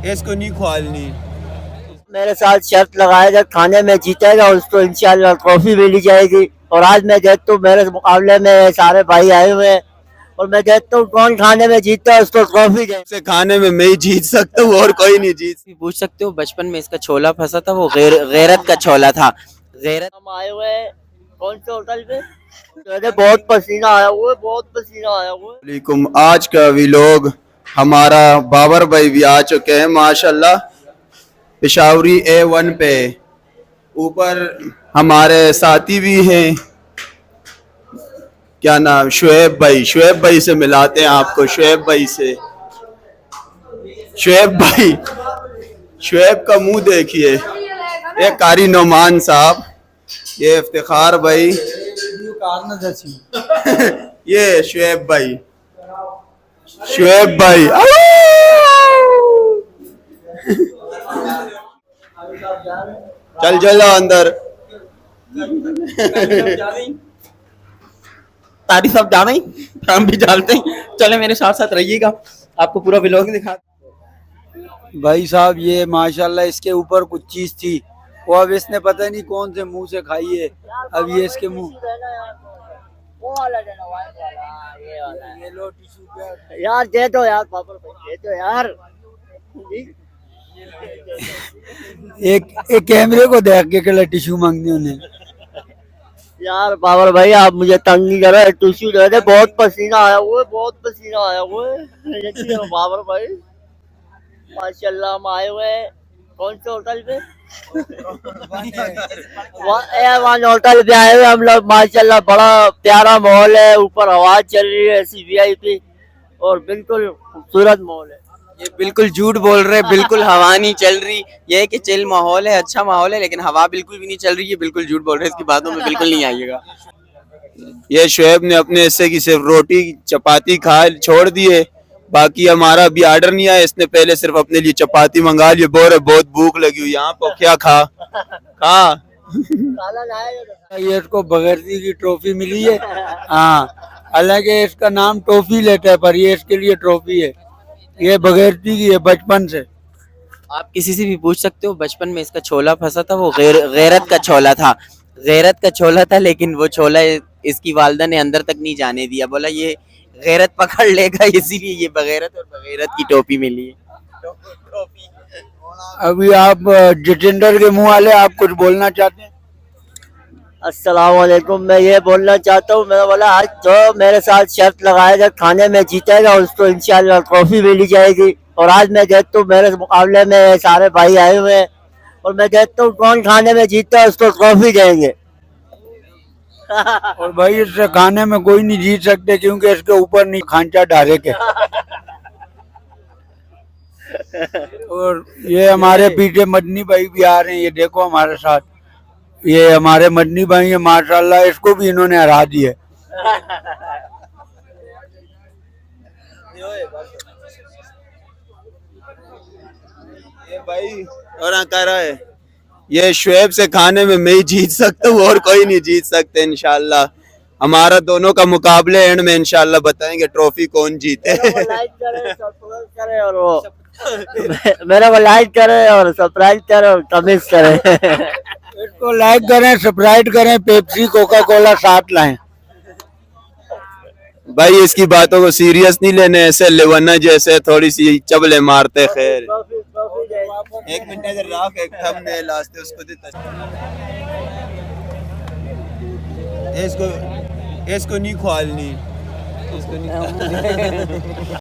इसको नहीं ख्वालनी। मेरे साथ शर्त लगाया जब खाने में जीतेगा उसको इंशाल्लाह ट्रॉफी मिली जाएगी। और आज मैं देखता हूँ मेरे मुकाबले में सारे भाई आए हुए हैं और मैं देखता हूँ कौन खाने में जीतता है उसको ट्रॉफी दे। से खाने में मैं ही जीत सकता हूँ और कोई नहीं जीत। भी पूछ सकते हो, बचपन में इसका छोला फंसा था, वो गैरत का छोला था। गैरत। हम आए हुए हैं कौन से होटल पे, अरे बहुत पसीना आया हुआ है, बहुत पसीना आया हुआ है। वालेकुम। आज का व्लॉग हमारा बाबर भाई भी आ चुके हैं माशाल्लाह पेशावरी A1 पे। ऊपर हमारे साथी भी हैं, क्या नाम, शुएब भाई। शुएब भाई से मिलाते हैं आपको, शुएब भाई से। शुएब भाई, शुएब का मुंह देखिए, ये कारी नोमान साहब, ये इफ्तिखार भाई, ये शुएब भाई। शुएब भाई चल चलो अंदर। तारी सब जाना ही, हम भी जानते हैं। चले मेरे साथ साथ रहिएगा, आपको पूरा व्लॉग दिखा। भाई साहब ये माशाल्लाह इसके ऊपर कुछ चीज थी, वो अब इसने पता नहीं कौन से मुंह से खाई है। अब ये इसके मुंह, वो वाला देना, वाइट वाला, ये वाला है। ये लो टिश्यू पेपर। यार दे दो यार पापड़ भाई, दे दो यार। एक कैमरे को देख के कल टिश्यू मांगने उन्हें। यार बाबर भाई आप मुझे तंग नहीं करो, टिश्यू दे दे, बहुत पसीना आया हुआ है, बहुत पसीना आया हुआ है। ये चीज़ है बाबर भाई, माशाल्लाह हम आए हुए हैं कौन से होटल पे, A1 होटल पे आए हुए हम लोग। माशाल्लाह बड़ा प्यारा माहौल है, ऊपर आवाज चल रही है ऐसी VIP और बिल्कुल खूबसूरत माहौल है। ये बिल्कुल झूठ बोल रहे, बिल्कुल हवा नहीं चल रही। ये है कि चिल माहौल है, अच्छा माहौल है, लेकिन हवा बिल्कुल भी नहीं चल रही है। बिल्कुल झूठ बोल रहे, इसकी बातों में बिल्कुल नहीं आइएगा। ये शुएब ने अपने हिस्से की सिर्फ रोटी चपाती खा छोड़ दिए, बाकी हमारा अभी ऑर्डर नहीं आया। इसने पहले सिर्फ अपने लिए चपाती मंगा ली, बोल रहे बहुत भूख लगी हुई। यहाँ पर क्या खा खा। ये इसको बगैरती की ट्रॉफी मिली है। हाँ, हालांकि इसका नाम टॉफी लेता है पर ये इसके लिए ट्रॉफी है। ये बगैरती की है बचपन से। आप किसी से भी पूछ सकते हो, बचपन में इसका छोला फंसा था, वो गैरत का छोला था। गैरत का छोला था, लेकिन वो छोला इसकी वालदा ने अंदर तक नहीं जाने दिया। बोला ये गैरत पकड़ लेगा, इसीलिए ये बगैरत और बगैरत की टोपी मिली है। अभी आप जितेंद्र के मुंह वाले, आप कुछ बोलना चाहते हैं? अस्सलाम वालेकुम। मैं ये बोलना चाहता हूँ, मैं बोला आज जो मेरे साथ शर्त लगाया जब खाने में जीतेगा उसको इंशाल्लाह ट्रॉफी मिली जाएगी। और आज मैं देखता हूँ मेरे मुकाबले में सारे भाई आए हुए हैं और मैं देखता हूँ कौन खाने में जीतता है उसको ट्रॉफी देंगे। और भाई इससे खाने में कोई नहीं जीत सकते क्योंकि इसके ऊपर नहीं खांचा डाले के। और ये हमारे पीछे मदनी भाई भी आ रहे हैं, ये देखो हमारे साथ, ये हमारे मदनी भाई है माशाल्लाह, इसको भी इन्होंने हरा दिया। ये भाई और कर रहा है, ये शुएब से खाने में मैं ही जीत सकता हूँ और कोई नहीं जीत सकते। इंशाल्लाह हमारा दोनों का मुकाबले एंड में इंशाल्लाह बताएंगे ट्रॉफी कौन जीते। मेरे को लाइक करे और सब्सक्राइब करे और कमेंट करे। इसको लाइक करें, सब्सक्राइब करें, पेप्सी कोका कोला साथ लाएं। भाई इसकी बातों को सीरियस नहीं लेने, ऐसे लेवना जैसे थोड़ी सी चबले मारते। खैर एक मिनट इधर रख, एक थंबनेल आस्ते उसको देता। इसको नहीं ख्वालनी, इसको नहीं